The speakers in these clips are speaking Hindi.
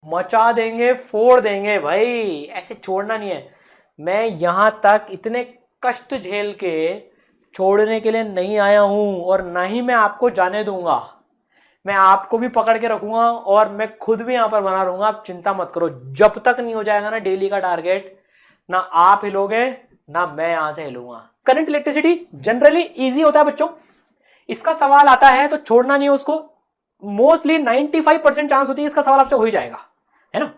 मचा देंगे, फोड़ देंगे भाई, ऐसे छोड़ना नहीं है। मैं यहां तक इतने कष्ट झेल के छोड़ने के लिए नहीं आया हूं, और ना ही मैं आपको जाने दूंगा। मैं आपको भी पकड़ के रखूंगा और मैं खुद भी यहां पर बना रहूंगा। आप चिंता मत करो, जब तक नहीं हो जाएगा ना डेली का टारगेट, ना आप हिलोगे ना मैं यहां से हिलूंगा। करंट इलेक्ट्रिसिटी जनरली इजी होता है बच्चों, इसका सवाल आता है तो छोड़ना नहीं है उसको। मोस्टली 95% चांस होती है इसका सवाल आपसे हो ही जाएगा, है ना।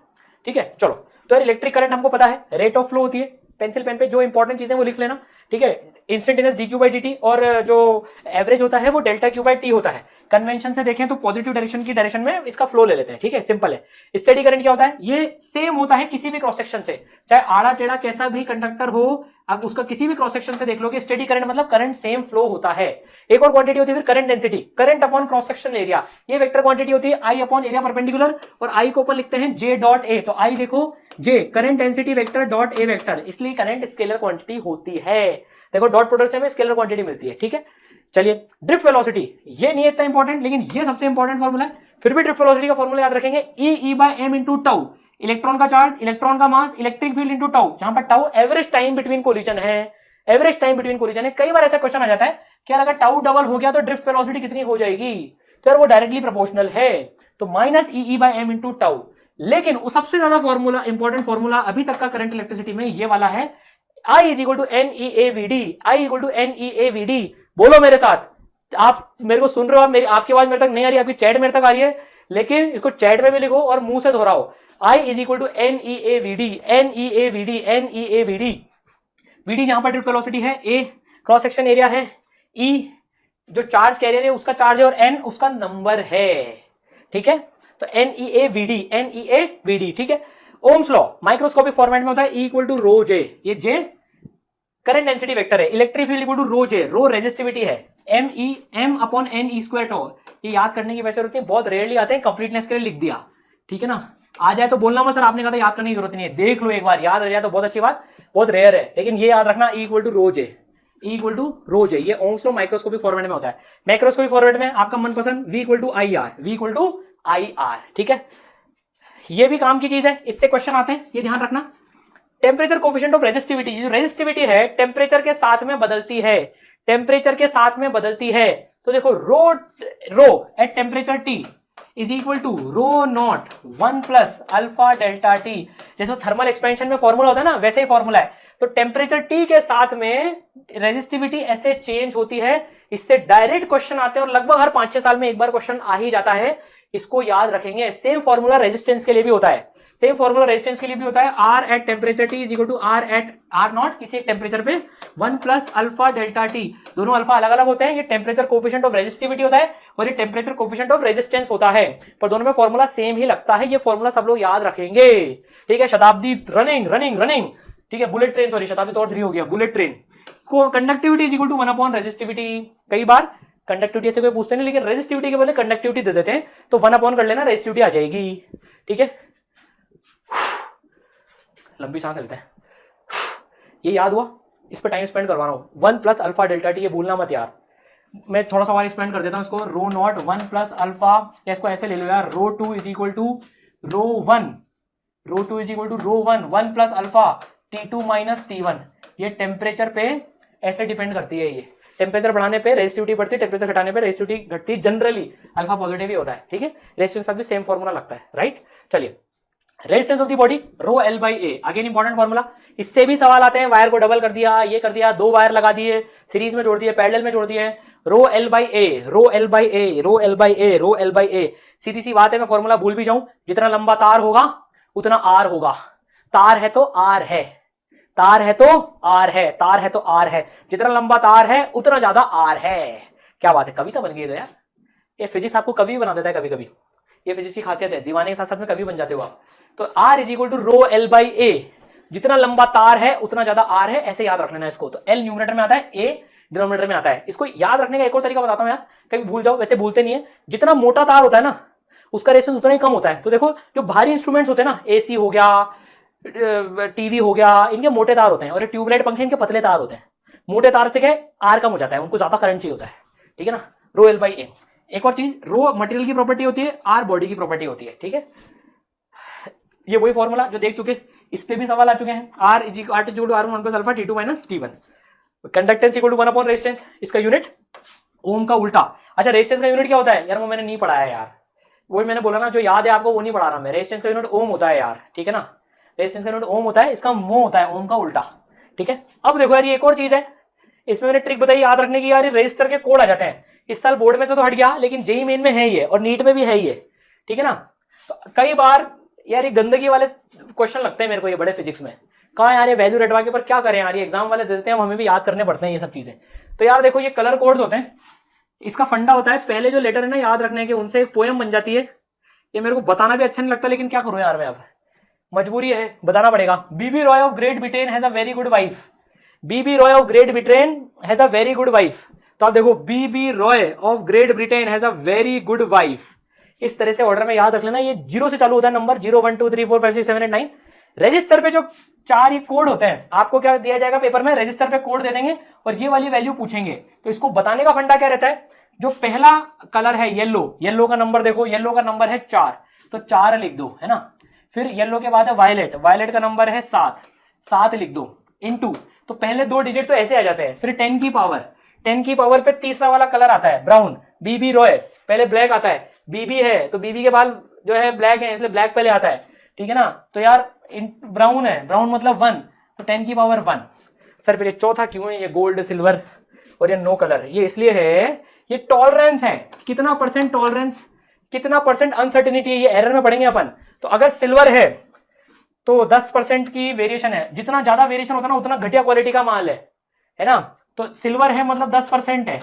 ठीक है, चलो। तो यार इलेक्ट्रिक करंट हमको पता है, रेट ऑफ फ्लो होती है। पेंसिल पेन पे जो इंपॉर्टेंट चीजें वो लिख लेना, ठीक है। Instantaneous D Q by D T, और जो एवरेज होता है वो डेल्टा क्यू बाई टी होता है। कन्वेंशन से देखें तो पॉजिटिव डायरेक्शन की डायरेक्शन में इसका फ्लो ले लेते हैं, ठीक है, सिंपल है। स्टेडी करंट क्या होता है, ये सेम होता है किसी भी क्रॉस सेक्शन से, चाहे आड़ा टेढ़ा कैसा भी कंडक्टर हो, आप उसका किसी भी क्रॉस सेक्शन से देख लोगे, स्टेडी करंट मतलब करंट सेम फ्लो होता है। एक और क्वांटिटी होती है फिर current density, current upon cross section area. ये वेक्टर क्वांटिटी होती है आई अपॉन एरिया परपेंडिकुलर, और आई को ऊपर लिखते हैं जे डॉट ए। तो आई देखो J current density vector dot A vector, इसलिए करंट स्केलर क्वांटिटी होती है। देखो डॉट प्रोडक्ट से हमें स्केलर क्वांटिटी मिलती है, ठीक है। चलिए ड्रिफ्ट वेलोसिटी, ये नहीं इतना इंपॉर्टेंट लेकिन ये सबसे इंपॉर्टेंट फॉर्मूला है। फिर भी ड्रिफ्ट वेलोसिटी का फॉर्मूला याद रखेंगे, E by M into tau, electron का चार्ज, इलेक्ट्रॉन का mass, electric field into tau, जहां पर tau average time between collision है। एवरेज टाइम बिटवीन कोलिजन है। कई बार ऐसा क्वेश्चन आ जाता है कि अगर टाउ डबल हो गया तो ड्रिफ्ट वेलोसिटी कितनी हो जाएगी, तो यार वो डायरेक्टली प्रोपोर्शनल है, तो minus E by M into tau. लेकिन वो सबसे ज्यादा फॉर्मूला, इंपॉर्टेंट फॉर्मूला अभी तक का करंट इलेक्ट्रिसिटी में ये वाला है, I is equal to N E A V D. I equal to N E A V D, बोलो मेरे साथ। आप मेरे को सुन रहे हो, मेरी आपकी आवाज मेरे तक नहीं आ रही, आपकी चैट मेरे तक आ रही है, लेकिन इसको चैट में भी लिखो और मुंह से दोहराओ। I is equal to N E A V D, N E A V D, N E A V D. V D जहां पर ड्रिफ्ट वेलोसिटी है, ए क्रॉस सेक्शन एरिया है, ई जो चार्ज कैरियर है उसका चार्ज है, और एन उसका नंबर है, ठीक है। तो N E A V D, N E A V D, ठीक है। ओम्स लॉ माइक्रोस्कोपिक फॉर्मेट में होता है, ई इक्वल टू रो जे, ये जे करंट डेंसिटी वेक्टर है, electric field equal to rho J, rho resistivity है, M E M upon N E square tau. ये याद करने की वैसे होती है, बहुत रेयरली आते हैं, कंप्लीटनेस के लिए लिख दिया, ठीक है ना। आ जाए तो बोलना मत सर आपने कहा था, याद करने की जरूरत नहीं है, देख लो एक बार, याद रह जाए तो बहुत अच्छी बात, बहुत रेयर है, लेकिन ये याद रखना, E equal to rho J, E equal to rho J, ये ओम्स लॉ माइक्रोस्कोपिक फॉर्मेट में होता है। माइक्रोस्कोपिक फॉर्मेट में आपका मनपसंद V equal to I R, V equal to I R, ठीक है। ये भी काम की चीज है, इससे क्वेश्चन आते हैं, ये ध्यान रखना। टेम्परेचर कोफिशिएंट ऑफ रेजिस्टिविटी, जो रेजिस्टिविटी है टेम्परेचर के साथ में बदलती है, टेम्परेचर के साथ में बदलती है। तो देखो rho at temperature T is equal to rho not 1 plus alpha delta T. जैसे थर्मल एक्सपेंशन में फॉर्मूला होता है ना, वैसे ही फॉर्मूला है। तो टेम्परेचर टी के साथ में रेजिस्टिविटी ऐसे चेंज होती है, इससे डायरेक्ट क्वेश्चन आते हैं, और लगभग हर 5-6 साल में एक बार क्वेश्चन आ ही जाता है, इसको याद रखेंगे। सेम फॉर्मूला रेजिस्टेंस के लिए भी होता है, सेम फॉर्मूला रेजिस्टेंस के लिए भी होता है, R at temperature T is equal to R at R naught, किसी एक टेम्परेचर पे 1 प्लस अल्फा डेल्टा टी। दोनों अल्फा अलग अलग होते हैं, ये टेम्परेचर कोफिशिएंट ऑफ रेजिस्टिविटी होता है और ये टेम्परेचर कोफिशिएंट ऑफ रेजिस्टेंस होता है, पर दोनों में फॉर्मूला सेम ही लगता है। ये फॉर्मूला सब लोग याद रखेंगे, ठीक है। शताब्दी रनिंग रनिंग रनिंग, ठीक है। बुलेट ट्रेन, सॉरी शताब्दी तो 3 हो गया, बुलेट ट्रेन को conductivity is equal to 1 upon resistivity. कई बार कंडक्टिविटी से कोई पूछते नहीं, लेकिन रेजिस्टिविटी के बदले कंडक्टिविटी दे देते हैं, तो 1 अपॉन कर लेना, रेजिस्टिविटी आ जाएगी, ठीक है। लंबी सांस लेते हैं, ये याद हुआ, इस पर टाइम स्पेंड करवा रहा हूं। 1 प्लस अल्फा डेल्टा टी, ये भूलना मत यार। मैं थोड़ा सा और एक्सपेंड कर देता हूं इसको, रो नॉट 1 प्लस अल्फा, या इसको ऐसे ले लो यार, rho 2 is equal to rho 1, rho 2 is equal to rho 1, 1 plus alpha T2 minus T1। ये टेम्परेचर पे ऐसे डिपेंड करती है, ये टेम्परेचर बढ़ाने पे रेजिस्टिविटी बढ़ती है, टेम्परेचर घटाने पे रेजिस्टिविटी घटती है, जनरली अल्फा पॉजिटिव ही होता है, ठीक है। रेजिस्टेंस का भी सेम फॉर्मूला लगता है, राइट। चलिए resistance of the body row L by A, again important formula, इससे भी सवाल आते हैं। वायर को डबल कर दिया, ये कर दिया, 2 वायर लगा दिए, सीरीज में जोड़ दिए, पैरेलल में जोड़ दिए, rho L by A, rho L by A, rho L by A, rho L by A. सीधी सी बात है, मैं फॉर्मूला भूल भी जाऊं, जितना लंबा तार होगा उतना आर होगा, तार है तो आर है, तार है तो आर है, तार है तो आर है, जितना लंबा तार है उतना ज्यादा आर है। क्या बात है, कविता बन गई तो यार, ये फिजिक्स आपको कवि बना देता है कभी कभी, ये फिजिक्स की खासियत है, दीवाने के साथ साथ में कवि बन जाते हो आप। तो R is equal to rho L by A, जितना लंबा तार है उतना ज्यादा R है, ऐसे याद रख लेना इसको। तो L न्यूमरेटर में आता है, A डिनोमिनेटर में आता है। इसको याद रखने का एक और तरीका बताता हूं यार, कभी भूल जाओ, वैसे भूलते नहीं है। जितना मोटा तार होता है ना, उसका रेजिस्टेंस उतना ही कम होता है। तो देखो जो भारी इंस्ट्रूमेंट्स होते हैं ना, AC हो गया, टीवी हो गया, इनके मोटे तार होते हैं, और ये ट्यूबलाइट पंखे इनके पतले तार होते हैं। मोटे तार से क्या R कम हो जाता है, उनको ज्यादा करंट चाहिए होता है, ठीक है ना, रो एल बाई ए। एक और चीज, रो मटेरियल की प्रॉपर्टी होती है, R बॉडी की प्रॉपर्टी होती है, ठीक है। ये वही फॉर्मूला जो देख चुके, इस पे भी सवाल आ चुके हैं। R is equal to R1 plus alpha T2 minus T1। Conductance equal to 1 upon resistance, इसका यूनिट ओम का उल्टा। अच्छा रेजिस्टेंस का यूनिट क्या होता है यार, वो मैंने नहीं पढ़ाया यार, वही मैंने बोला ना, जो याद है आपको वो नहीं पढ़ा रहा मैं। रेजिस्टेंस का यूनिट ओम होता है यार, ठीक है ना, रेजिस्टेंस का यूनिट ओम होता है, इसका मो होता है ओम का उल्टा, ठीक है। अब देखो यार ये एक और चीज है, इसमें मैंने ट्रिक बताई याद रखने की यार, रजिस्टर के कोड आ जाते हैं। इस साल बोर्ड में से तो हट गया, लेकिन जेई मेन में है ही है और नीट में भी है ही है, ठीक है ना। तो कई बार यार ये गंदगी वाले क्वेश्चन लगते हैं मेरे को ये बड़े फिजिक्स में, कहाँ यार ये वैल्यू रटवा के, पर क्या करें यार, ये एग्जाम वाले दे देते हैं, हमें भी याद करने पड़ते हैं ये सब चीजें। तो यार देखो ये कलर कोड्स होते हैं, इसका फंडा होता है पहले जो लेटर है ना याद रखने के, उनसे एक पोएम बन जाती है। ये मेरे को बताना भी अच्छा नहीं लगता, लेकिन क्या करूं यार मैं, अब मजबूरी है, बताना पड़ेगा। BB Roy of Great Britain has a very good wife. BB Roy of Great Britain has a very good wife. तो आप देखो BB Roy of Great Britain has a very good wife, इस तरह से ऑर्डर में याद रख लेना। ये 0 से चालू होता है नंबर, 0 1 2 3 4 5 6 7 8 9। रजिस्टर पे जो 4 ये कोड होते हैं, आपको क्या दिया जाएगा पेपर में, रजिस्टर पे कोड दे देंगे और ये वाली वैल्यू पूछेंगे। तो इसको बताने का फंडा क्या रहता है, जो पहला कलर है येलो, येलो का नंबर देखो, येलो का नंबर है 4, तो 4 लिख दो, है ना। फिर येलो के बाद है वायलेट, वायलेट का नंबर है 7, 7 लिख दो, इनटू, तो पहले 2 डिजिट तो ऐसे आ जाते हैं। फिर 10 की पावर, 10 की पावर पे तीसरा वाला कलर आता है ब्राउन, बीबी रॉय, पहले ब्लैक आता है, बीबी है तो बीबी के बाल जो है ब्लैक है, इसलिए ब्लैक पहले आता है, ठीक है ना। तो यार ब्राउन है, ब्राउन मतलब 1, तो 10 की पावर 1। सर फिर ये चौथा क्यों है, ये गोल्ड सिल्वर और ये नो कलर, ये इसलिए है, ये टॉलरेंस है, कितना परसेंट टॉलरेंस, कितना परसेंट अनसर्टेनिटी है, ये एरर में पढ़ेंगे अपन। तो अगर सिल्वर है तो 10% की वेरिएशन है, जितना ज्यादा वेरिएशन होता है ना उतना घटिया क्वालिटी का माल है ना। तो सिल्वर है मतलब 10% है।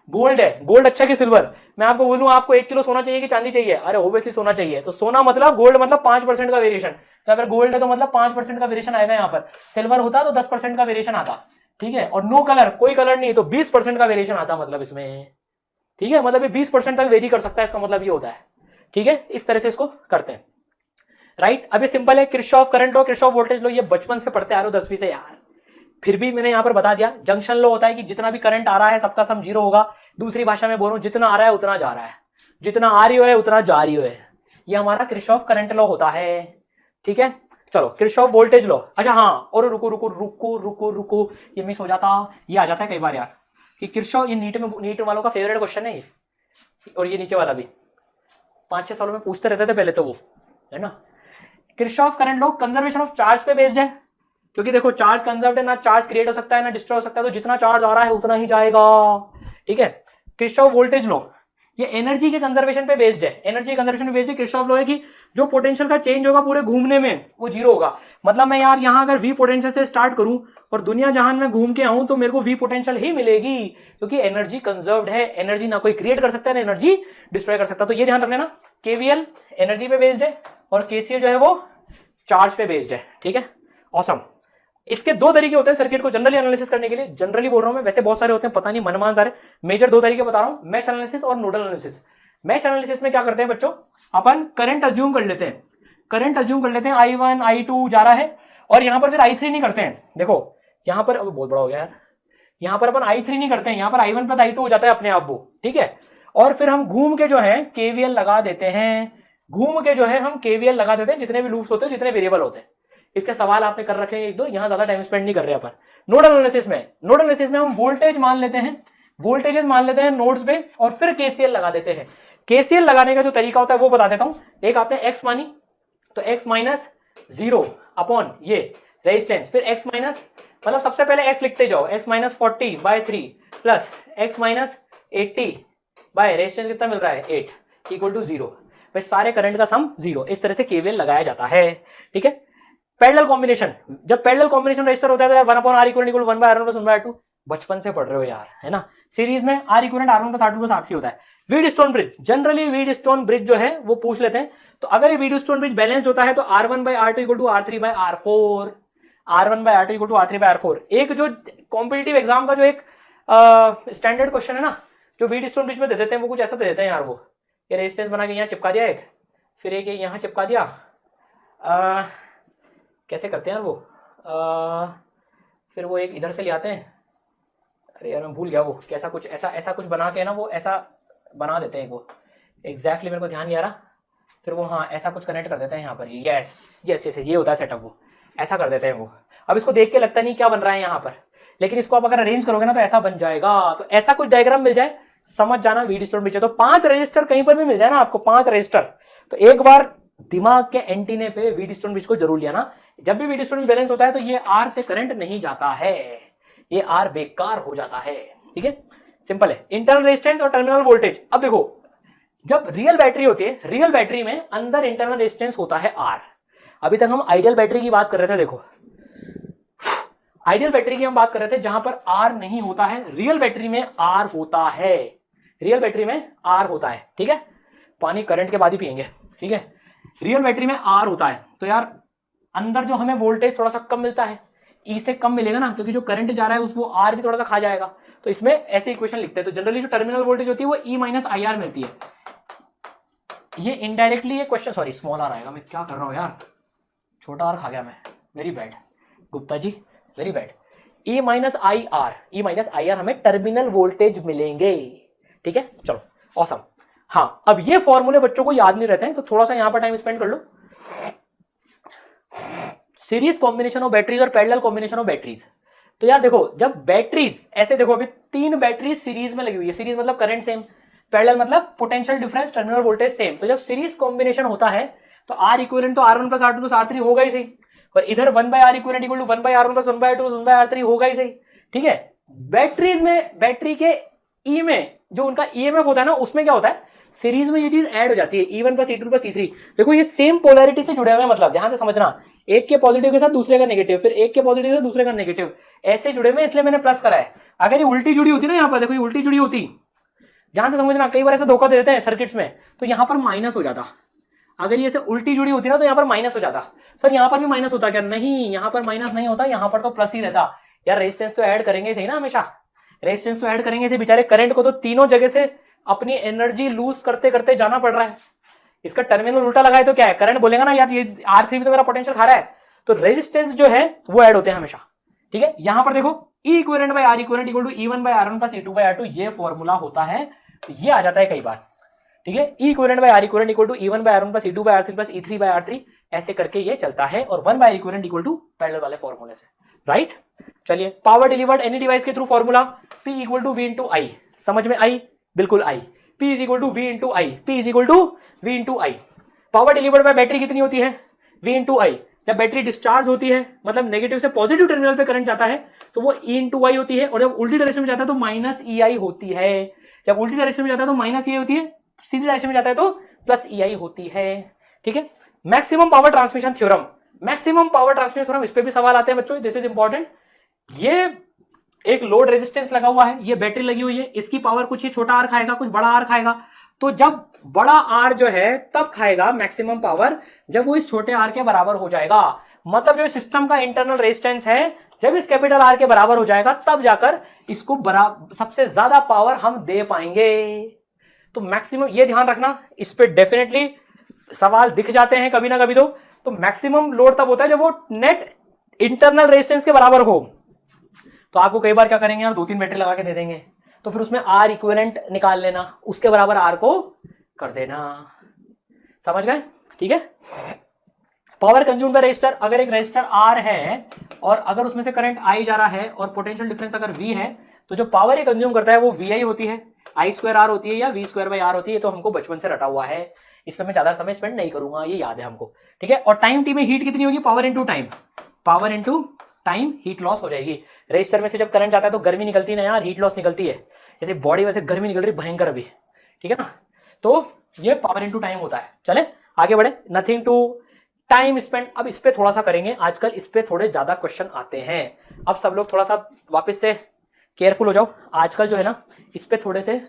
गोल्ड है, गोल्ड अच्छा कि सिल्वर, मैं आपको बोलूं आपको 1 किलो सोना चाहिए कि चांदी चाहिए, अरे ओब्वियसली सोना चाहिए, तो सोना मतलब गोल्ड मतलब 5% का वेरिएशन, तो अगर गोल्ड है तो मतलब 5% का वेरिएशन आएगा यहाँ पर, सिल्वर होता तो 10% का वेरिएशन आता, ठीक है। और नो कलर, कोई कलर नहीं तो 20% का वेरिएशन आता, मतलब इसमें, ठीक है, मतलब ये 20% तक वेरी कर सकता है, इसका मतलब ये होता है, ठीक है। इस तरह से इसको करते हैं, राइट। अब ये सिंपल है, किरचॉफ करंट लो, किरचॉफ वोल्टेज लो, ये बचपन से पढ़ते आ रहे हो 10वीं से यार, फिर भी मैंने यहां पर बता दिया। जंक्शन लो होता है कि जितना भी करंट आ रहा है सबका सम 0 होगा, दूसरी भाषा में बोल रहा हूं जितना आ रहा है उतना जा रहा है, जितना आ रही हो है उतना जा रही हो है, ये हमारा किरचॉफ करंट लॉ होता है, ठीक है। चलो किरचॉफ वोल्टेज लॉ, अच्छा हाँ, और रुको रुको रुको रुको रुको, ये मिस हो जाता, ये आ जाता है कई बार यार कि किरचॉफ, ये नीट वालों का फेवरेट क्वेश्चन है ये, और ये नीचे वाला भी 5-6 सालों में पूछते रहते थे पहले तो वो, है ना। Kirchhoff current law conservation of charge पे बेस्ड है, क्योंकि देखो चार्ज कंजर्व्ड है, ना चार्ज क्रिएट हो सकता है ना डिस्ट्रॉय हो सकता है, तो जितना चार्ज आ रहा है उतना ही जाएगा, ठीक है। किरचॉफ वोल्टेज लॉ ये एनर्जी के कंजर्वेशन पे बेस्ड है, एनर्जी कंजर्वेशन पे बेस्ड है। किरचॉफ लॉ है कि जो पोटेंशियल का चेंज होगा पूरे घूमने में वो 0 होगा, मतलब मैं यार यहां अगर वी पोटेंशियल से स्टार्ट करूं और दुनिया जहान में घूम के आऊं तो मेरे को वी पोटेंशियल ही मिलेगी, क्योंकि एनर्जी कंजर्व्ड है, एनर्जी ना कोई क्रिएट कर सकता है ना एनर्जी डिस्ट्रॉय कर सकता। तो ये ध्यान रख लेना, केवीएल एनर्जी पे बेस्ड है और केसीएल जो है वो चार्ज पे बेस्ड है, ठीक है। ऑसम। इसके 2 तरीके होते हैं सर्किट को जनरली एनालिसिस करने के लिए, जनरली बोल रहा हूं मैं, वैसे बहुत सारे होते हैं, पता नहीं मनमान सारे, मेजर 2 तरीके बता रहा हूं, मैश एनालिसिस और नोडल एनालिसिस। मैश एनालिसिस में क्या करते हैं बच्चों, अपन करंट अज्यूम कर लेते हैं, करंट अज्यूम कर लेते हैं I1 I2 जा रहा है, और यहां पर फिर I3 नहीं करते हैं। देखो यहां पर, अब बहुत बड़ा हो गया यार, यहां पर अपन I3 नहीं करते हैं, यहां पर I1 प्लस I2 हो जाता है अपने आप वो, ठीक है। और फिर हम घूम के जो है केवीएल लगा देते हैं, घूम के जो है हम केवीएल लगा देते हैं, जितने भी लूप्स होते हैं, जितने वेरिएबल होते हैं। इसके सवाल आपने कर रखे हैं 1-2, यहां ज्यादा टाइम स्पेंड नहीं कर रहे अपन। नोडल एनालिसिस में, नोडल एनालिसिस में हम वोल्टेज मान लेते हैं, वोल्टेजेस मान लेते हैं नोड्स पे, और फिर केसीएल लगा देते हैं। केसीएल लगाने का जो तरीका होता है वो बता देता हूं। एक आपने एक्स मानी तो x माइनस 0 अपॉन ये रेजिस्टेंस, फिर x माइनस, मतलब सबसे पहले x लिखते जाओ, x minus 40/3 plus x minus 80 by resistance कितना मिल रहा है 8 इक्वल टू 0, भाई सारे करंट का सम 0। इस तरह से केवीएल लगाया जाता है, ठीक है। पैरेलल कॉम्बिनेशन, जब पैरेलल कॉम्बिनेशन रजिस्टर होता है तो 1/R equal 1/R1 plus 1/R2, बचपन से पढ़ रहे हो यार, है ना। सीरीज में R equal R1 plus R2 plus R3 होता है। Wheatstone bridge, generally Wheatstone bridge जो है वो पूछ लेते हैं, तो अगर ये वीडस्टोन ब्रिज बैलेंस्ड होता है तो R1/R2 equal to R3/R4, R1/R2 equal to R3/R4। एक जो कॉम्पिटिटिव एग्जाम का जो एक स्टैंडर्ड क्वेश्चन है ना, जो वीडस्टोन ब्रिज में दे देते हैं, वो कुछ ऐसा दे देते हैं यार, वो ये रेजिस्टेंस बना के यहाँ चिपका दिया एक, फिर एक यहाँ चिपका दिया, कैसे करते हैं यार वो, फिर वो एक इधर से ले आते हैं, अरे यार मैं भूल गया वो कैसा, कुछ ऐसा कुछ बना के ना वो ऐसा बना देते हैं वो, एग्जैक्टली मेरे को ध्यान नहीं आ रहा, फिर वो हाँ ऐसा कुछ कनेक्ट कर देते हैं यहाँ पर, यस यस यस, ये होता है सेटअप, वो ऐसा कर देते हैं वो। अब इसको देख के लगता नहीं क्या बन रहा है यहाँ पर, लेकिन इसको आप अगर अरेंज करोगे ना तो ऐसा बन जाएगा। तो ऐसा कुछ डायग्राम मिल जाए, समझ जाना VD स्टोन पीछे। तो 5 रजिस्टर कहीं पर भी मिल जाए ना आपको, 5 रजिस्टर, तो एक बार दिमाग के एंटीने पे VD स्टोन ब्रिज को जरूर लिया ना। जब भी VD स्टोन बैलेंस होता है तो ये R से करंट नहीं जाता है, ये R बेकार हो जाता है, ठीक है, सिंपल है। इंटरनल रेजिस्टेंस और टर्मिनल वोल्टेज, अब देखो जब रियल बैटरी होती है, रियल बैटरी में अंदर इंटरनल रेजिस्टेंस होता है R। अभी तक हम आइडियल बैटरी की बात कर रहे थे, देखो आइडियल बैटरी की हम बात कर रहे थे जहां पर R नहीं होता है, रियल बैटरी में R होता है, रियल बैटरी में R होता है, ठीक है। पानी करंट के बाद ही पिएंगे, ठीक है। रियल बैटरी में R होता है, तो यार अंदर जो हमें वोल्टेज थोड़ा सा कम मिलता है, E से कम मिलेगा ना, क्योंकि जो करंट जा रहा है उस वो R भी थोड़ा सा खा जाएगा। तो इसमें ऐसे इक्वेशन लिखते हैं। तो जनरली जो टर्मिनल वोल्टेज होती है वो E माइनस IR मिलती है। ये इनडायरेक्टली ये क्वेश्चन, सॉरी स्मॉल R आएगा, मैं क्या कर रहा हूँ यार, छोटा R खा गया मैं, very bad Gupta ji, very bad. E minus IR हमें टर्मिनल वोल्टेज मिलेंगे, ठीक है। चलो ऑसम। हाँ अब ये फॉर्मूले बच्चों को याद नहीं रहते हैं, तो थोड़ा सा यहां पर टाइम स्पेंड कर लो। सीरीज कॉम्बिनेशन ऑफ बैटरीज और पैरेलल कॉम्बिनेशन ऑफ बैटरीज। तो यार देखो जब बैटरीज ऐसे, देखो अभी 3 बैटरीज सीरीज में लगी हुई है, सीरीज मतलब करंट सेम, पैरेलल मतलब potential difference, terminal voltage same. तो जब सीरीज कॉम्बिनेशन होता है तो R इक्विवेलेंट तो R1 plus R2 plus R3 होगा ही सही, और इधर 1/R equivalent equal to 1/R1 plus 1/R2 plus 1/R3 होगा ही सही, ठीक है। बैटरीज में, बैटरी के E में जो उनका EMF होता है ना, उसमें क्या होता है, सीरीज में ये चीज ऐड हो जाती है, E1 plus E2 plus E3। देखो ये सेम पोलैरिटी से जुड़े हुए हैं, मतलब ध्यान से समझना, एक के पॉजिटिव के साथ दूसरे का नेगेटिव, फिर एक के पॉजिटिव से दूसरे का नेगेटिव, ऐसे जुड़े हुए, इसलिए मैंने प्लस करा है। अगर ये उल्टी जुड़ी होती ना, यहाँ पर देखो ये उल्टी जुड़ी होती, ध्यान से समझना, कई बार ऐसे धोखा दे देते हैं सर्किट्स में, तो यहाँ पर माइनस हो जाता। अगर ये ऐसे उल्टी जुड़ी होती ना तो यहाँ पर माइनस हो जाता। सर यहाँ पर भी माइनस होता क्या? नहीं, यहाँ पर माइनस नहीं होता, यहाँ पर तो प्लस ही रहता। यार रेजिस्टेंस तो ऐड करेंगे सही ना, हमेशा रेजिस्टेंस तो ऐड करेंगे इसे, बेचारे करंट को तो तीनों जगह से अपनी एनर्जी लूज करते करते जाना पड़ रहा है। इसका टर्मिनल उल्टा लगाए तो क्या है, करंट बोलेगा ना यार ये R3 भी तो मेरा पोटेंशियल खा रहा है, तो रेजिस्टेंस जो है वो ऐड होते हैं हमेशा, ठीक है। यहां पर देखो E equivalent by R equivalent equal to E1 by R1 plus E2 by R2, ये फॉर्मूला होता है, तो ये आ जाता है कई बार, ठीक है। E equivalent by R equivalent equal to E1 by R1 plus E2 by R3 plus E3 by R3, ऐसे करके ये चलता है, और 1 by equivalent equal to parallel वाले फॉर्मूले से, राइट। चलिए पावर डिलीवर्ड एनी डिवाइस के through formula P equal to V into I, समझ में आई? बिल्कुल आई। P is equal to V into I, P is equal to V into I। Power delivered by battery कितनी होती है? V into I। जब बैटरी डिस्चार्ज होती है, मतलब नेगेटिव से पॉजिटिव टर्मिनल पे करंट जाता है, तो वो E इंटू I होती है, और जब उल्टी डायरेक्शन में जाता है तो माइनस EI होती है। जब उल्टी डायरेक्शन में जाता है तो माइनस EI होती है, सीधी डायरेक्शन में जाता है तो प्लस EI होती है, ठीक है। Maximum power transmission theorem, maximum power transmission theorem, इस पे भी सवाल आते हैं बच्चों, दिस इज इंपॉर्टेंट। ये एक लोड रेजिस्टेंस लगा हुआ है, ये बैटरी लगी हुई है, इसकी पावर कुछ ये छोटा R खाएगा, कुछ बड़ा R खाएगा, तो जब बड़ा R जो है तब खाएगा मैक्सिमम पावर जब वो इस छोटे R के बराबर हो जाएगा। मतलब जो सिस्टम का इंटरनल रेजिस्टेंस है, जब इस कैपिटल R के बराबर हो जाएगा तब जाकर इसको सबसे ज्यादा पावर हम दे पाएंगे। तो मैक्सिमम ये ध्यान रखना, इस पे डेफिनेटली सवाल दिख जाते हैं कभी ना कभी। तो मैक्सिमम लोड तब होता है जब वो नेट इंटरनल रेजिस्टेंस के बराबर हो। तो आपको कई बार क्या करेंगे यार, 2-3 बैटरी लगा के दे देंगे, तो फिर उसमें R इक्विवेलेंट निकाल लेना, उसके बराबर R को कर देना, समझ गए, ठीक है। पावर कंज्यूम बाय रेजिस्टर, अगर एक रेजिस्टर R है और अगर उसमें से करंट I जा रहा है और पोटेंशियल डिफरेंस अगर V है, तो जो पावर ये कंज्यूम करता है वो VI होती है, I2R होती है या V2/R होती है। तो हमको बचपन से रटा हुआ है, इसमें मैं ज्यादा समय स्पेंड नहीं करूंगा, ये याद है हमको, ठीक है। और टाइम T में हीट कितनी होगी? Power into time, power into time, heat loss हो जाएगी। रेजिस्टर में से जब करंट जाता है तो गर्मी निकलती है ना यार, हीट लॉस निकलती है, जैसे बॉडी वैसे गर्मी निकल रही भयंकर अभी, ठीक है ना। तो ये पावर इंटू टाइम होता है। चले आगे बढ़े, नथिंग टू टाइम स्पेंड। अब इस पे थोड़ा सा करेंगे, आजकल इस पे थोड़े ज्यादा क्वेश्चन आते हैं। अब सब लोग थोड़ा सा वापस से केयरफुल हो जाओ, आजकल जो है ना इस पे थोड़े से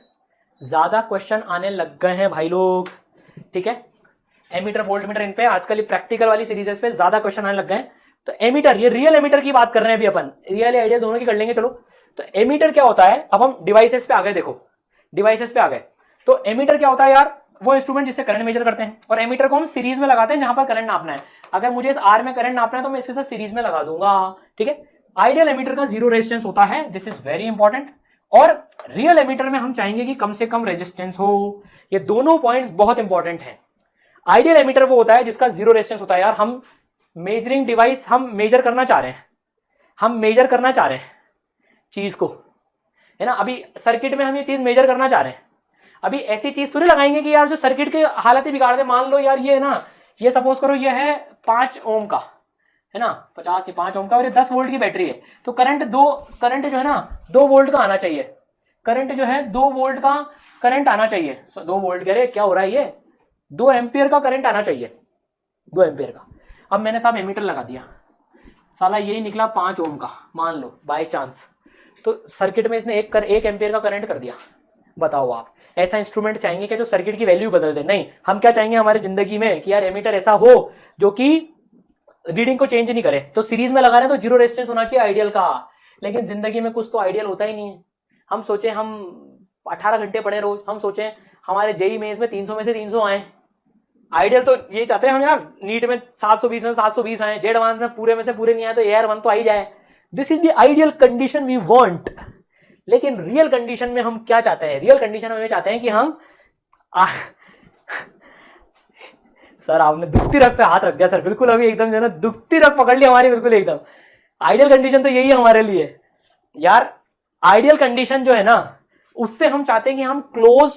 ज्यादा क्वेश्चन आने लग गए हैं भाई लोग, ठीक है। एमीटर वोल्ट मीटर, इन पे आजकल प्रैक्टिकल वाली सीरीज पे ज्यादा क्वेश्चन आने लग गए। तो एमीटर, ये रियल एमीटर की बात कर रहे हैं अभी अपन, रियल आइडिया दोनों की कर लेंगे। चलो तो एमीटर क्या होता है, अब हम डिवाइसेस पे आ गए, देखो डिवाइसेस पे आ गए। तो एमीटर क्या होता है यार, वो इंस्ट्रूमेंट जिससे करंट मेजर करते हैं, और एमीटर को हम सीरीज में लगाते हैं जहां पर करंट नापना है। अगर मुझे इस R में करंट नापना है तो मैं इसके साथ सीरीज में लगा दूंगा, ठीक है। आइडियल एमीटर का 0 रेजिस्टेंस होता है, दिस इज वेरी इंपॉर्टेंट। और रियल एमीटर में हम चाहेंगे कि कम से कम रेजिस्टेंस हो। ये दोनों पॉइंट्स बहुत इंपॉर्टेंट है। आइडियल एमीटर वो होता है जिसका जीरो रेजिस्टेंस होता है। यार हम मेजरिंग डिवाइस, हम मेजर करना चाह रहे हैं, हम मेजर करना चाह रहे हैं चीज को, है ना। अभी सर्किट में हम ये चीज मेजर करना चाह रहे हैं। अभी ऐसी चीज थोड़ी लगाएंगे कि यार जो सर्किट की हालत ही बिगाड़ दे। मान लो यार ये है ना, ये सपोज करो ये है 5 ओम का, है ना, 50 के 5 ओम का, और ये 10 वोल्ट की बैटरी है। तो करंट जो है ना 2 वोल्ट का आना चाहिए। करंट जो है 2 वोल्ट का करंट आना चाहिए। 2 वोल्ट कह रहे क्या हो रहा है, ये 2 एम्पियर का करंट आना चाहिए, 2 एम्पियर का। अब मैंने साहब एमीटर लगा दिया, साला यही निकला 5 ओम का, मान लो बाय चांस। तो सर्किट में इसने 1 एम्पियर का करंट कर दिया। बताओ आप ऐसा इंस्ट्रूमेंट चाहेंगे क्या जो सर्किट की वैल्यू बदल दे? नहीं, हम क्या चाहेंगे हमारी जिंदगी में कि यार एमीटर ऐसा हो जो कि रीडिंग को चेंज नहीं करे। तो सीरीज में लगा रहे हैं तो जीरो रेजिस्टेंस होना चाहिए आइडियल का, लेकिन जिंदगी में कुछ तो आइडियल होता ही नहीं है। हम सोचे हम 18 घंटे पढ़े रोज, हम सोचे हमारे जेई मेंस में 300 में से 300 आए। आइडियल तो ये चाहते हैं हम यार नीट में 720 में 720 आए, जेड एडवांस में पूरे से पूरे नहीं आए तो एयर 1 तो आ ही जाए। This is the ideal condition we want. लेकिन रियल कंडीशन में हम क्या चाहते हैं? रियल कंडीशन में चाहते हैं कि हम सर आपने दुखती रग पे हाथ रख दिया सर, बिल्कुल अभी एकदम जो है ना दुखती रग पकड़ ली हमारी, बिल्कुल एकदम। आइडियल कंडीशन तो यही है हमारे लिए यार। आइडियल कंडीशन जो है ना उससे हम चाहते हैं कि हम क्लोज,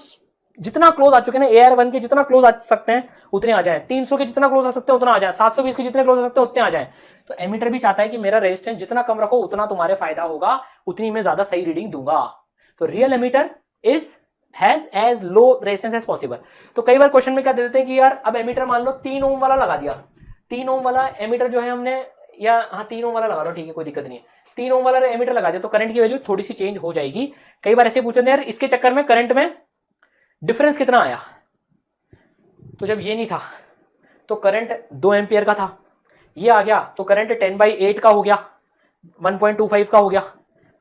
जितना क्लोज आ चुके हैं ना एयर 1 के, जितना क्लोज आ सकते हैं उतने आ जाए, 300 के जितना क्लोज आ सकते हैं उतना आ जाए, 720 के जितने क्लोज आ सकते हैं उतने आ जाए। तो एमीटर भी चाहता है कि मेरा रेजिस्टेंस जितना कम रखो उतना तुम्हारे फायदा होगा, उतनी मैं ज्यादा सही रीडिंग दूंगा। तो real ammeter is has as low resistance as possible. तो कई बार क्वेश्चन में क्या दे देते हैं कि यार अब एमीटर मान लो 3 ओम वाला लगा दिया, 3 ओम वाला एमीटर जो है हमने, या हाँ 3 ओम वाला लगा लो, ठीक है कोई दिक्कत नहीं है, 3 ओम वाला एमीटर लगा दिया तो करंट की वैल्यू थोड़ी सी चेंज हो जाएगी। कई बार ऐसे पूछते हैं यार इसके चक्कर में करंट में डिफरेंस कितना आया, तो जब ये नहीं था तो करंट 2 एम्पियर का था, ये आ गया तो करंट 10/8 का हो गया, 1.25 का हो गया,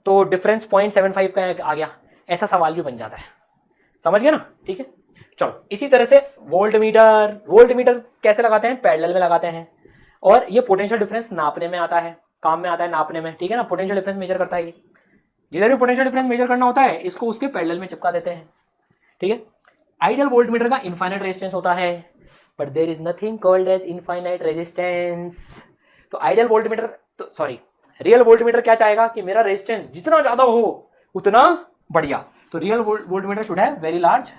तो डिफरेंस 0.75 का आ गया। ऐसा सवाल भी बन जाता है, समझ गए ना? ठीक है, चलो इसी तरह से वोल्ट मीटर कैसे लगाते हैं? पैरेलल में लगाते हैं, और ये पोटेंशियल डिफरेंस नापने में आता है, काम में आता है नापने में, ठीक है ना। पोटेंशियल डिफरेंस मेजर करता है ये, जिधर भी पोटेंशियल डिफरेंस मेजर करना होता है इसको उसके पैरेलल में चिपका देते हैं, ठीक है। आइडियल वोल्ट मीटर का इनफाइनाइट रेजिस्टेंस होता है, but there is nothing called as infinite resistance. तो आइडियल वोल्ट मीटर, तो सॉरी रियल वोल्ट मीटर क्या चाहेगा कि मेरा रेजिस्टेंस जितना ज्यादा हो उतना बढ़िया। तो real volt meter should have very large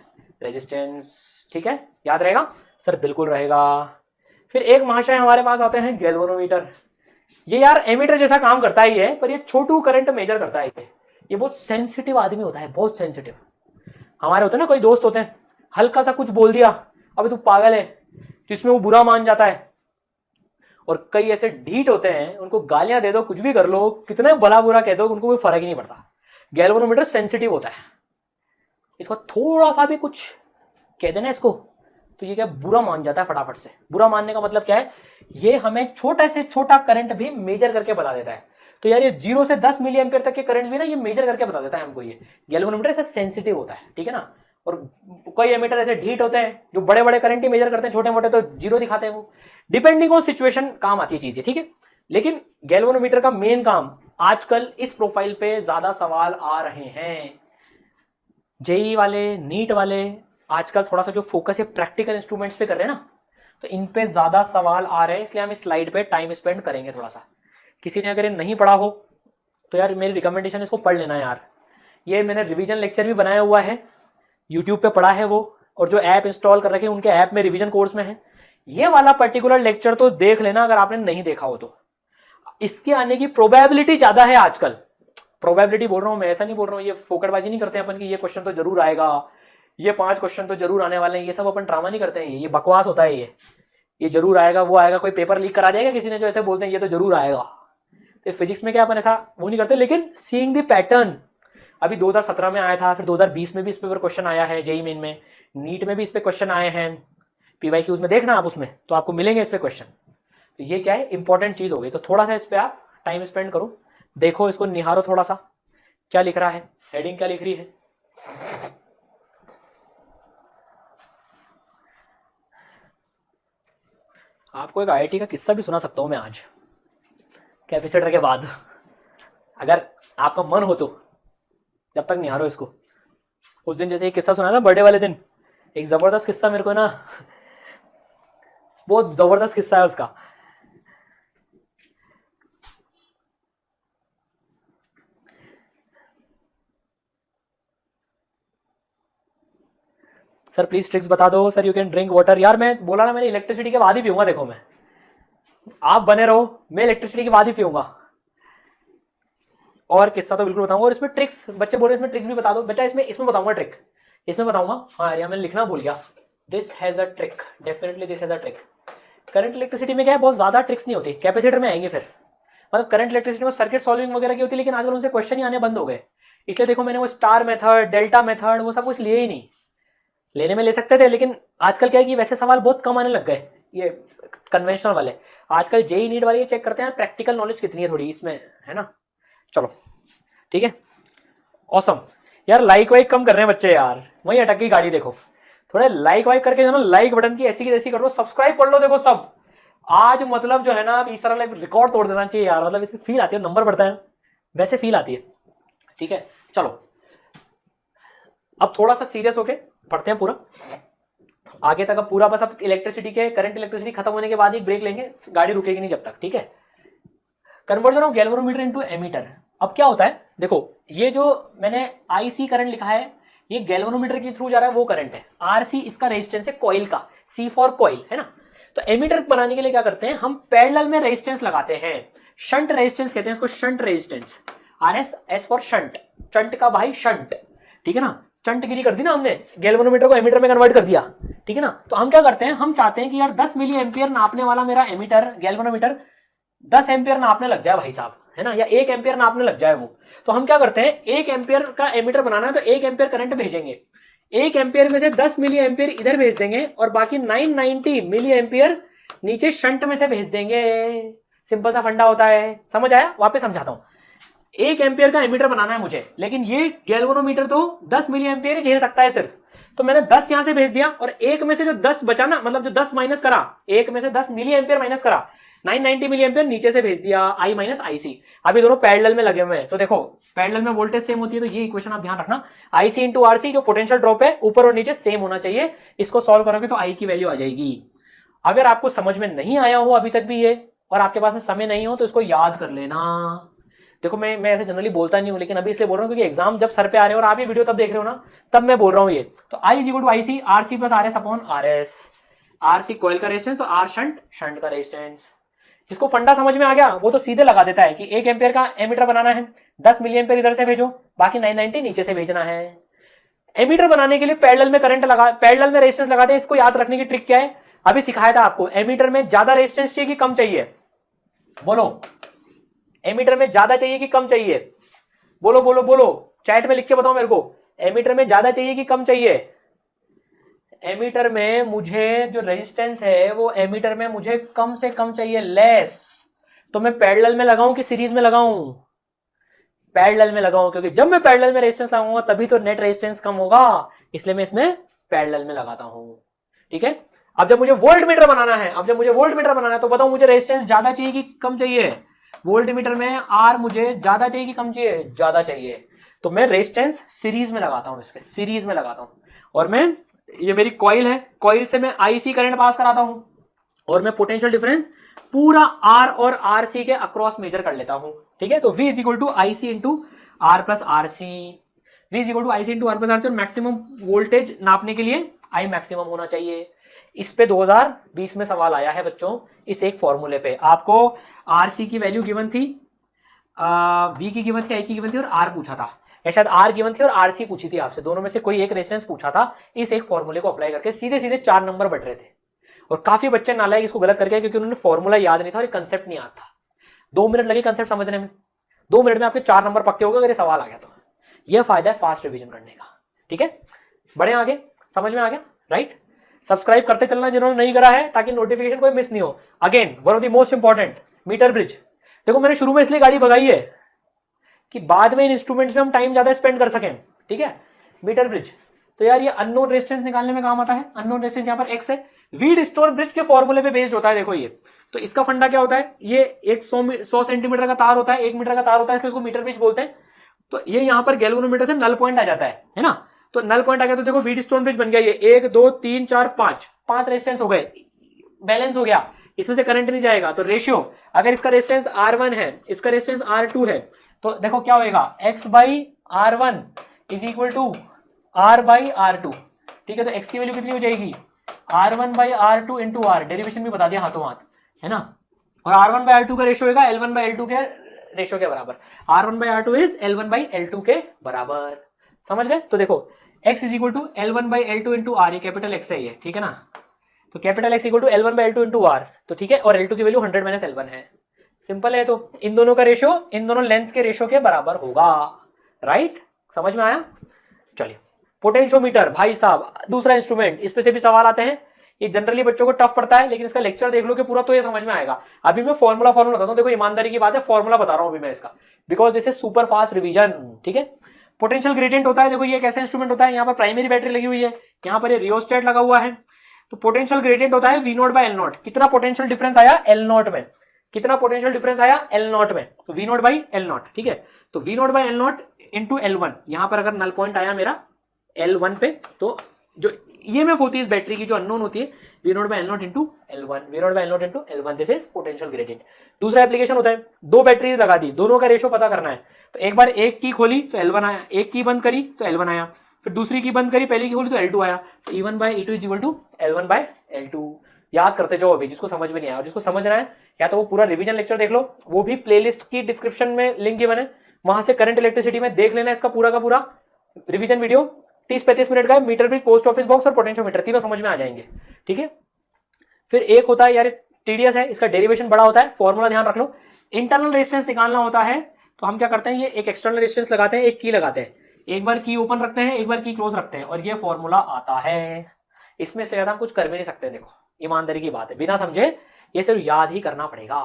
resistance, ठीक है, याद रहेगा सर? बिल्कुल रहेगा। फिर एक महाशय हमारे पास आते हैं गैल्वेनोमीटर। ये यार एमीटर जैसा काम करता ही है, पर ये छोटू करंट मेजर करता है। ये बहुत सेंसिटिव आदमी होता है, बहुत सेंसिटिव। हमारे होते हैं ना कोई दोस्त होते हैं, हल्का सा कुछ बोल दिया अबे तू पागल है, जिसमें वो बुरा मान जाता है। और कई ऐसे ढीठ होते हैं, उनको गालियां दे दो, कुछ भी कर लो, कितना भला बुरा कह दो, उनको कोई फर्क ही नहीं पड़ता। गैल्वेनोमीटर सेंसिटिव होता है, इसको थोड़ा सा भी कुछ कह देना इसको तो ये क्या बुरा मान जाता है फटाफट से। बुरा मानने का मतलब क्या है? ये हमें छोटा से छोटा करंट भी मेजर करके बता देता है। तो यार ये 0 से 10 मिली एम्पियर तक के करंट भी ना ये मेजर करके बता देता है हमको। ये गैल्वेनोमीटर ऐसा सेंसिटिव होता है, ठीक है ना। और कोई एमीटर ऐसे ढीठ होते हैं जो बड़े बड़े करंट ही मेजर करते हैं, छोटे मोटे तो 0 दिखाते हैं। वो डिपेंडिंग ऑन सिचुएशन काम आती है चीजें, ठीक है। लेकिन गैल्वेनोमीटर का मेन काम आजकल इस प्रोफाइल पे ज्यादा सवाल आ रहे हैं, जेई वाले, नीट वाले आजकल थोड़ा सा जो फोकस है प्रैक्टिकल इंस्ट्रूमेंट्स पे कर रहे हैं ना, तो इन पे ज्यादा सवाल आ रहे हैं। इसलिए हम इस स्लाइड पे टाइम स्पेंड करेंगे थोड़ा सा। किसी ने अगर ये नहीं पढ़ा हो तो यार मेरी रिकमेंडेशन इसको पढ़ लेना यार। ये मैंने रिवीजन लेक्चर भी बनाया हुआ है, यूट्यूब पे पढ़ा है वो, और जो ऐप इंस्टॉल कर रखे हैं उनके ऐप में रिवीजन कोर्स में है। ये वाला पर्टिकुलर लेक्चर तो देख लेना अगर आपने नहीं देखा हो तो। इसके आने की प्रोबेबिलिटी ज्यादा है आजकल। प्रोबेबिलिटी बोल रहा हूं मैं, ऐसा नहीं बोल रहा हूं, ये फोकटबाजी नहीं करते अपन कि ये क्वेश्चन तो जरूर आएगा, ये 5 क्वेश्चन तो जरूर आने वाले हैं, ये सब अपन ड्रामा नहीं करते हैं। ये बकवास होता है। ये जरूर आएगा, वो आएगा, कोई पेपर लीक करा देगा किसी ने जो ऐसे बोलते हैं ये तो जरूर आएगा। तो फिजिक्स में क्या अपन ऐसा वो नहीं करते। लेकिन सीइंग द पैटर्न, अभी 2017 में आया था, फिर 2020 में भी इस पे क्वेश्चन आया है, जेई मेन में, नीट में भी इस पे क्वेश्चन आए हैं, पीवाईक्यूज में देखना आप, उसमें तो आपको मिलेंगे इस पे क्वेश्चन। तो ये क्या है, इंपॉर्टेंट चीज हो गई। तो थोड़ा सा इस पे आप टाइम स्पेंड करो, देखो इसको, निहारो थोड़ा सा क्या लिख रहा है, हेडिंग क्या लिख रही है। आपको एक आईआईटी का किस्सा भी सुना सकता हूं मैं आज कैपेसिटर के बाद, अगर आपका मन हो तो। जब तक निहारो इसको। उस दिन जैसे एक किस्सा सुना था बर्थडे वाले दिन, एक जबरदस्त किस्सा मेरे को ना बहुत जबरदस्त किस्सा है उसका। सर प्लीज ट्रिक्स बता दो sir, you can drink water. यार मैं बोला ना, मैंने इलेक्ट्रिसिटी के बाद ही पीऊंगा। देखो मैं, आप बने रहो, मैं इलेक्ट्रिसिटी के बाद ही पीऊंगा। और किस्सा तो बिल्कुल बताऊंगा, और इसमें ट्रिक्स, बच्चे बोल रहे हैं इसमें ट्रिक्स भी बता दो। बेटा इसमें बताऊंगा ट्रिक, इसमें बताऊंगा। हाँ यार मैंने लिखना भूल गया, this has a trick, definitely this has a trick. Current electricity में क्या है, बहुत ज्यादा ट्रिक्स नहीं होती, कैपेसिटर में आएंगे फिर। मतलब करंट इलेक्ट्रिसिटी में सर्किट सॉल्विंग वगैरह की होती है, लेकिन आजकल उनसे क्वेश्चन ही आने बंद हो गए। इसलिए देखो मैंने वो स्टार मेथड, डेल्टा मेथड, वो सब कुछ लिए ही नहीं। लेने में ले सकते थे, लेकिन आजकल क्या है कि वैसे सवाल बहुत कम आने लग गए, ये कन्वेंशनल वाले। आजकल जेई नीट वाले ये चेक करते हैं प्रैक्टिकल नॉलेज कितनी है थोड़ी इसमें, है ना। चलो ठीक है, ऑसम। यार लाइक वाइक कम कर रहे हैं बच्चे यार, वहीं अटक गई गाड़ी। देखो थोड़े लाइक वाइक करके जो ना, लाइक बटन की ऐसी की तैसी कर लो, सब्सक्राइब कर लो। देखो सब आज मतलब जो है ना, इस तरह रिकॉर्ड तोड़ देना चाहिए यार। मतलब इससे फील आती है, नंबर बढ़ता है वैसे फील आती है। ठीक है चलो, अब थोड़ा सा सीरियस होके पढ़ते हैं पूरा आगे तक। अब पूरा बस अब इलेक्ट्रिसिटी के, करंट इलेक्ट्रिसिटी खत्म होने के बाद ही ब्रेक लेंगे, गाड़ी रुकेगी नहीं जब तक। ठीक है, conversion of galvanometer into ammeter. अब क्या होता है, देखो ये जो मैंने आईसी करंट लिखा है, ये गैल्वेनोमीटर के थ्रू जा रहा है, वो करंट है। आरसी इसका रेजिस्टेंस है कॉइल का, सी फॉर कॉइल, है ना। तो एमीटर बनाने के लिए क्या करते हैं हम, पैरेलल में रेजिस्टेंस लगाते हैं। शंट रेजिस्टेंस कहते हैं इसको, shunt resistance. RS, S for shunt, shunt का भाई शंट, ठीक है ना। चंटगिरी कर दी ना हमने, गैल्वेनोमीटर को एमीटर में कन्वर्ट कर दिया, ठीक है ना। तो हम क्या करते हैं, हम चाहते हैं कि यार 10 मिली एम्पियर नापने वाला मेरा एमीटर, गैल्वेनोमीटर 10 एम्पियर नापने लग जाए भाई साहब, है ना, या 1 एम्पियर नापने लग जाए वो। तो हम क्या करते हैं, 1 एम्पियर का एमीटर बनाना है तो 1 एम्पियर करंट भेजेंगे। 1 एम्पियर में से 10 मिली एम्पियर इधर भेज देंगे, और बाकी 990 मिली एम्पियर नीचे शंट में से भेज देंगे। सिंपल सा फंडा होता है, समझ आया। वापस समझाता हूं, 1 एम्पियर का एमीटर बनाना है मुझे, लेकिन ये गैल्वेनोमीटर तो 10 मिली एम्पियर ही झेल सकता है सिर्फ। तो मैंने 10 यहां से भेज दिया, और 1 में से जो 10 बचा ना, मतलब जो 10 माइनस करा, 1 में से 10 मिली एम्पियर माइनस करा, 990 मिली एम्पियर नीचे से भेज दिया, आई माइनस आईसी। अभी दोनों पैरेलल में लगे हुए हैं, तो देखो पैरेलल में वोल्टेज सेम होती है, तो ये इक्वेशन आप ध्यान रखना, आईसी इंटू आरसी, जो पोटेंशियल ड्रॉप है ऊपर और नीचे सेम होना चाहिए। इसको सॉल्व करोगे तो आई की वैल्यू आ जाएगी। अगर आपको समझ में नहीं आया हो अभी तक भी ये, और आपके पास में समय नहीं हो, तो इसको याद कर लेना। देखो मैं ऐसे जनरली बोलता नहीं हूं, लेकिन अभी इसलिए बोल रहा हूं क्योंकि एग्जाम जब सर पे आ रहे हैं और आप ये वीडियो तब देख रहे हो ना, तब मैं बोल रहा हूं ये। तो I is equal to I C, R C plus R S upon R S. R C coil का रेजिस्टेंस और आर शंट, शंट का रेजिस्टेंस। जिसको फंडा समझ में आ गया वो तो सीधे लगा देता है कि 1 एम्पियर का एमीटर बनाना है, 10 मिली एम्पियर इधर से भेजो, बाकी 990 नीचे से भेजना है। एमीटर बनाने के लिए पैरेलल में करंट लगा, पैरेलल में रेजिस्टेंस लगाते हैं। इसको याद रखने की ट्रिक क्या है, अभी सिखाया था आपको। एमीटर में ज्यादा रेजिस्टेंस चाहिए कि कम चाहिए, बोलो। एमीटर में ज्यादा चाहिए कि कम चाहिए, बोलो बोलो बोलो, चैट में लिख के बताओ मेरे को। एमीटर में ज्यादा चाहिए कि कम चाहिए। एमीटर में मुझे जो रेजिस्टेंस है वो एमीटर में मुझे कम से कम चाहिए, लेस। तो मैं पैरेलल में लगाऊं कि सीरीज में लगाऊं? पैरेलल में लगाऊं, क्योंकि जब मैं पैरेलल में रेजिस्टेंस लगाऊंगा तभी तो नेट रेजिस्टेंस कम होगा, इसलिए मैं इसमें पैरेलल में लगाता हूं। ठीक है, अब जब मुझे वोल्ट मीटर बनाना है, तो बताओ मुझे रेजिस्टेंस ज्यादा चाहिए कि कम चाहिए? वोल्ट मीटर में आर मुझे ज्यादा चाहिए कि कम चाहिए? ज्यादा चाहिए। तो मैं रेजिस्टेंस सीरीज में लगाता हूं, इसके सीरीज में लगाता हूं। और मैं, ये मेरी कॉइल है, कॉइल से मैं आईसी करंट पास कराता हूं, और मैं पोटेंशियल डिफरेंस पूरा आर और आर सी के अक्रॉस मेजर कर लेता हूं। ठीक है, तो V is equal to I C into R plus R C. V is equal to I C into R plus R C. और मैक्सिमम वोल्टेज नापने के लिए आई मैक्सिमम होना चाहिए। इस पे 2020 में सवाल आया है बच्चों, इस एक फॉर्मूले पे। आपको आर सी की वैल्यू गिवन थी, वी की गिवन थी, आई की गिवन थी, और आर पूछा था, या शायद आर गिवन थी और आर सी पूछी थी आपसे। दोनों में से कोई एक रेजिस्टेंस पूछा था। इस एक फॉर्मूले को अप्लाई करके सीधे सीधे 4 नंबर बढ़ रहे थे। और काफी बच्चे नालायक इसको गलत करके, क्योंकि उन्होंने फॉर्मूला याद नहीं था और कंसेप्ट नहीं आता था। 2 मिनट लगे कंसेप्ट समझने में, 2 मिनट में आपके 4 नंबर पक्के हो गए अगर ये सवाल आ गया तो। यह फायदा है फास्ट रिवीजन करने का। ठीक है, बढ़े आगे, समझ में आ गया, राइट। सब्सक्राइब करते चलना जिन्होंने नहीं करा है, ताकि नोटिफिकेशन कोई मिस नहीं हो। Again one of the most important, meter bridge. देखो मैंने शुरू में इसलिए गाड़ी भगाई है कि बाद में इन इंस्ट्रूमेंट्स में हम टाइम ज्यादा स्पेंड कर सकें। ठीक है, मीटर ब्रिज तो यार ये अननोन रेजिस्टेंस निकालने में काम आता है। अननोन रेजिस्टेंस यहाँ पर एक्स है, व्हीटस्टोन ब्रिज के फॉर्मूले पे बेस्ड होता है। देखो ये, तो इसका फंडा क्या होता है, ये एक 100 सेंटीमीटर का तार होता है, 1 मीटर का तार होता है, इसलिए इसको मीटर ब्रिज बोलते हैं। तो ये यहाँ पर गैल्वेनोमीटर से नल पॉइंट आ जाता है ना। तो नल पॉइंट आ गया तो देखो व्हीटस्टोन ब्रिज बन गया। ये 1 2 3 4 5 रेजिस्टेंस हो गए। बैलेंस हो गया, इसमें से करंट नहीं जाएगा। तो रेशियो, अगर इसका रेजिस्टेंस R1 है, इसका रेजिस्टेंस R2 है, तो देखो क्या होएगा, X by R1 is equal to R by R2। ठीक है, तो X की वैल्यू कितनी हो जाएगी, R1 by R2 into R, derivation भी बता दिया हाथों हाथ, है ना। और R1 बाई R2 का रेशियो होगा L1 बाई L2 के रेशियो के बराबर। R1 by R2 is L1 by L2 के बराबर, समझ गए। तो देखो X is equal to L1 by L2 into R, ये कैपिटल X है ये, ठीक है ना। तो capital X equal to L1 by L2 into R, तो ठीक है, और L2 की वैल्यू 100 माइनस L1 है, सिंपल है। तो इन दोनों का रेशियो इन दोनों लेंथ के रेशियो के बराबर होगा, राइट, समझ में आया। चलिए पोटेंशियोमीटर, भाई साहब दूसरा इंस्ट्रूमेंट, इस पे से भी सवाल आते हैं, ये जनरली बच्चों को टफ पड़ता है, लेकिन इसका लेक्चर देख लो कि पूरा तो ये समझ में आएगा। अभी मैं फॉर्मूला बताता हूँ, देखो ईमानदारी की बात है, फॉर्मूला बता रहा हूँ अभी मैं इसका, because this is super fast revision, ठीक है। पोटेंशियल ग्रेडियंट होता है, देखो ये कैसे इंस्ट्रूमेंट होता है, यहाँ पर प्राइमरी बैटरी लगी हुई है, यहाँ पर ये रियोस्टेट लगा हुआ है। तो पोटेंशियल ग्रेडियंट होता है V naught by L naught, कितना पोटेंशियल डिफरेंस आया L नॉट में, कितना पोटेंशियल डिफरेंस आया L नॉट में, तो V naught by L naught, ठीक है। तो V naught by L naught into L1, यहाँ पर अगर नल पॉइंट आया मेरा L1 पे, तो जो EMF होती है इस बैटरी की, जो अननोन होती है, V naught by L naught into L1, V naught by L naught into L1, this is potential gradient. दूसरा एप्लीकेशन होता है, दो बैटरी लगा दी, दोनों का रेशियो पता करना है। तो एक बार एक की खोली तो L1 आया, एक की बंद करी तो L1 आया, फिर दूसरी की बंद करी, पहली की खोली तो L2 आया। तो E1 by E2 is equal to L1 by L2। याद करते जाओ अभी, जिसको समझ में नहीं आया और जिसको समझ रहा है, या तो वो पूरा रिवीजन लेक्चर देख लो, वो भी प्लेलिस्ट की डिस्क्रिप्शन में लिंक गिवन है, वहां से करंट इलेक्ट्रिसिटी में देख लेना इसका पूरा का पूरा रिवीजन वीडियो, 30-35 मिनट का है। Meter bridge, post office box और पोटेंशियोमीटर तीनों समझ में आ जाएंगे, ठीक है। फिर एक होता है यार टीडीएस है, इसका डेरिवेशन बड़ा होता है, फॉर्मूला ध्यान रख लो। इंटरनल रेजिस्टेंस निकालना होता है, तो हम क्या करते हैं, ये एक एक्सटर्नल रेजिस्टेंस लगाते हैं, एक की लगाते हैं, एक बार की ओपन रखते हैं, एक बार की क्लोज रखते हैं, और ये फॉर्मूला आता है। इसमें से ज्यादा हम कुछ कर भी नहीं सकते, देखो ईमानदारी की बात है, बिना समझे ये सिर्फ याद ही करना पड़ेगा।